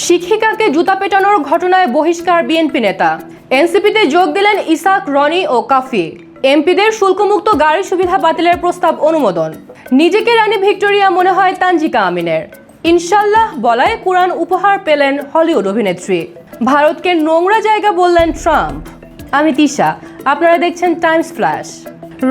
শিক্ষিকাকে জুতা পেটানোর ঘটনায় বহিষ্কার বিএনপি নেতা। এনসিপিতে যোগ দিলেন ইসাক, রনি ও কাফি। এমপিদের শুল্কমুক্ত গাড়ি সুবিধা বাতিলের প্রস্তাব অনুমোদন। নিজেকে রানী ভিক্টোরিয়া মনে হয় তানজিকা আমিনের। ইনশাল্লাহ বলায় কুরআন উপহার পেলেন হলিউড অভিনেত্রী। ভারতকে নোংরা জায়গা বললেন ট্রাম্প। আমি তিশা, আপনারা দেখছেন টাইমস ফ্ল্যাশ।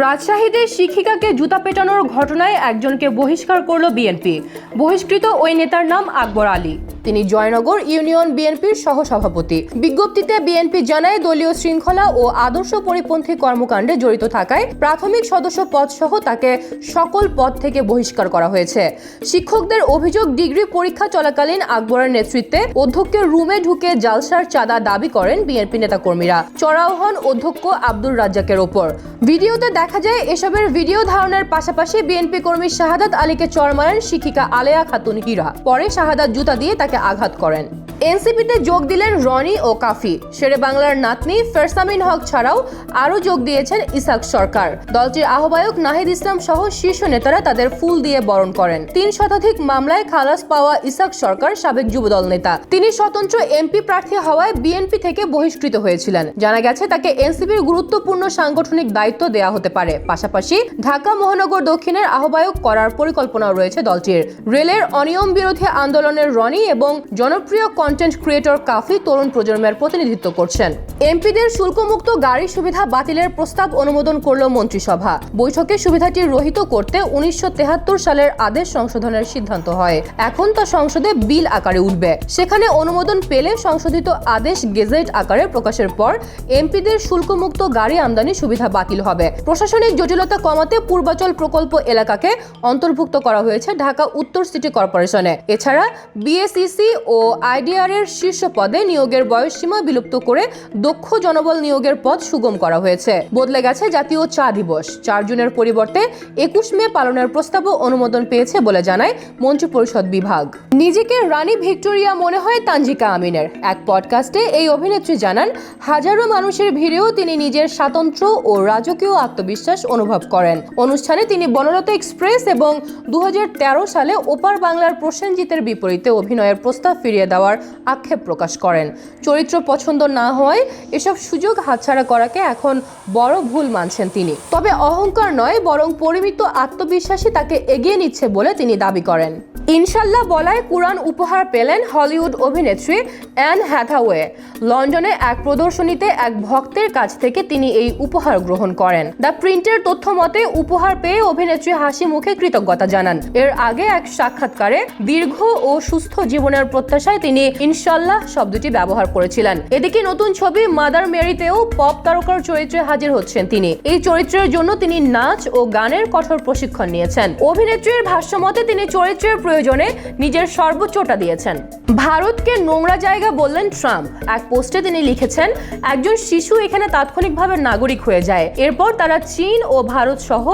রাজশাহীতে শিক্ষিকাকে জুতা পেটানোর ঘটনায় একজনকে বহিষ্কার করল বিএনপি। বহিষ্কৃত ওই নেতার নাম আকবর আলী। তিনি জয়নগর ইউনিয়ন বিএনপির সহসভাপতি। বিজ্ঞপ্তিতে বিএনপি জানায়, দলীয় শৃঙ্খলা ও আদর্শ পরিপন্থী কর্মকাণ্ডে জড়িত থাকায় প্রাথমিক সদস্য পদ সহ তাকে সকল পদ থেকে বহিষ্কার করা হয়েছে। শিক্ষকদের অভিযোগ, ডিগ্রি পরীক্ষা চলাকালীন আকবরের নেতৃত্বে অধ্যক্ষের রুমে ঢুকে জালসার চাঁদা দাবি করেন বিএনপি নেতাকর্মীরা। চড়াও হন অধ্যক্ষ আব্দুর রাজ্জাকের ওপর। ভিডিওতে দেখা যায়, এসবের ভিডিও ধারণের পাশাপাশি বিএনপি কর্মী শাহাদাত আলীকে চড় মারেন শিক্ষিকা আলেয়া খাতুন হীরা। পরে শাহাদাত জুতা দিয়ে তাকে আঘাত করেন। এনসিপিতে যোগ দিলেন রনি ও কাফি। শেরে বাংলার নাতনি ফেরসামিন হক ছাড়াও আরও যোগ দিয়েছেন ইসাক সরকার। দলটির আহ্বায়ক নাহিদ ইসলাম সহ শীর্ষ নেতারা তাদের ফুল দিয়ে বরণ করেন। ৩ শতাধিক মামলায় খালাস পাওয়া ইসাক সরকার সাবেক যুবদল নেতা। তিনি স্বতন্ত্র এমপি প্রার্থী হওয়ায় বিএনপি থেকে বহিষ্কৃত হয়েছিলেন। জানা গেছে, তাকে এনসিপির গুরুত্বপূর্ণ সাংগঠনিক দায়িত্ব দেয়া হতে পারে। পাশাপাশি ঢাকা মহানগর দক্ষিণের আহ্বায়ক করার পরিকল্পনা রয়েছে দলটির। রেলের অনিয়ম বিরোধী আন্দোলনের রনি এবং জনপ্রিয় কন্টেন্ট ক্রিয়েটর কাফি তরুণ প্রজন্মের প্রতিনিধিত্ব করছেন। এমপিদের শুল্কমুক্ত গাড়ি সুবিধা বাতিলের প্রস্তাব অনুমোদন করল মন্ত্রিসভা। বৈঠকে সুবিধাটি রহিত করতে 1973 সালের আদেশ সংশোধনের সিদ্ধান্ত হয়। এখন তা সংসদে বিল আকারে উঠবে। সেখানে অনুমোদন পেলে সংশোধিত আদেশ গেজেট আকারে প্রকাশের পর এমপিদের শুল্কমুক্ত গাড়ি আমদানি সুবিধা বাতিল হবে। প্রশাসনিক জটিলতা কমাতে পূর্বাচল প্রকল্প এলাকাকে অন্তর্ভুক্ত করা হয়েছে ঢাকা উত্তর সিটি কর্পোরেশনে। এছাড়া বিএসইসি ও আইডিআর এর শীর্ষ পদে নিয়োগের বয়সসীমা বিলুপ্ত করে দক্ষ জনবল নিয়োগের পথ সুগম করা হয়েছে। বদলে গেছে জাতীয় চা দিবস। 4 জুনের পরিবর্তে 21 মে পালনের প্রস্তাবও অনুমোদন পেয়েছে বলে জানায় মন্ত্রিপরিষদ বিভাগ। নিজেকে রানী ভিক্টোরিয়া মনে হয় তানজিকা আমিনের। এক পডকাস্টে এই অভিনেত্রী জানান, হাজারো মানুষের ভিড়েও তিনি নিজের স্বাতন্ত্র্য ও রাজকীয় আত্মবিশ্বাস অনুভব করেন। অনুষ্ঠানে তিনি বনলতা এক্সপ্রেস এবং 2013 সালে ওপার বাংলার প্রসেনজিতের বিপরীতে অভিনয়ের প্রস্তাব ফিরিয়ে দেওয়ার আক্ষেপ প্রকাশ করেন। চরিত্র পছন্দ না হওয়ায় এসব সুযোগ হাতছাড়া করাকে এখন বড় ভুল মানছেন তিনি। তবে অহংকার নয়, বরং পরিমিত আত্মবিশ্বাসী তাকে এগিয়ে নিচ্ছে বলে তিনি দাবি করেন। ইনশাল্লাহ বলায় কুরআন উপহার পেলেন হলিউড অভিনেত্রী অ্যান হ্যাথাওয়ে। লন্ডনে এক প্রদর্শনীতে এক ভক্তের কাছ থেকে তিনি এই উপহার গ্রহণ করেন। দ্য প্রিন্টের তথ্য মতে, উপহার পেয়ে অভিনেত্রী হাসি মুখে কৃতজ্ঞতা জানান। এর আগে এক সাক্ষাৎকারে দীর্ঘ ও সুস্থ জীবনের প্রত্যাশায় তিনি ইনশাল্লাহ শব্দটি ব্যবহার করেছিলেন। এদিকে নতুন ছবি মাদার মেরিতেও পপ তারকার চরিত্রে হাজির হচ্ছেন তিনি। এই চরিত্রের জন্য তিনি নাচ ও গানের কঠোর প্রশিক্ষণ নিয়েছেন। অভিনেত্রীর ভাষ্যমতে তিনি চরিত্রের প্রয়োজনে নিজের সর্বোচ্চটা দিয়েছেন। ভারতকে নোংরা জায়গা বললেন ট্রাম্প। এক পোস্টে তিনি লিখেছেন, একজন শিশু এখানে তাৎক্ষণিকভাবে নাগরিক হয়ে যায়। এরপর তারা চীন ও ভারত সহ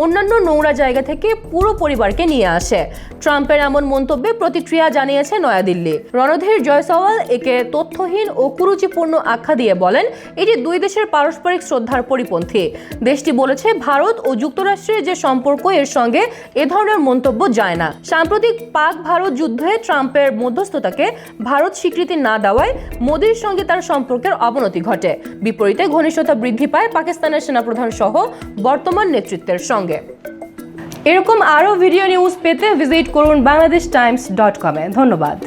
অন্যান্য নোংরা জায়গা থেকে পুরো পরিবারকে নিয়ে আসে। ট্রাম্পের এমন মন্তব্যে প্রতিক্রিয়া জানিয়েছে নয়াদিল্লি। রণধীর জয়সওয়াল একে তথ্যহীন ও কুরুচিপূর্ণ আখ্যা দিয়ে বলেন, এটি দুই দেশের পারস্পরিক শ্রদ্ধার পরিপন্থী। দেশটি বলেছে, ভারত ও যুক্তরাষ্ট্রের যে সম্পর্ক, এর সঙ্গে এ ধরনের মন্তব্য যায় না। সাম্প্রতিক পাক ভারত যুদ্ধে ট্রাম্পের মধ্যস্থতাকে ভারত স্বীকৃতি না দেওয়ায় মোদির সঙ্গে তার সম্পর্কের অবনতি ঘটে। বিপরীতে ঘনিষ্ঠতা বৃদ্ধি পায় পাকিস্তানের সেনাপ্রধান সহ বর্তমান নেতৃত্বের সঙ্গে। এরকম আরও ভিডিও নিউজ পেতে ভিজিট করুন BangladeshTimes.com-এ। ধন্যবাদ।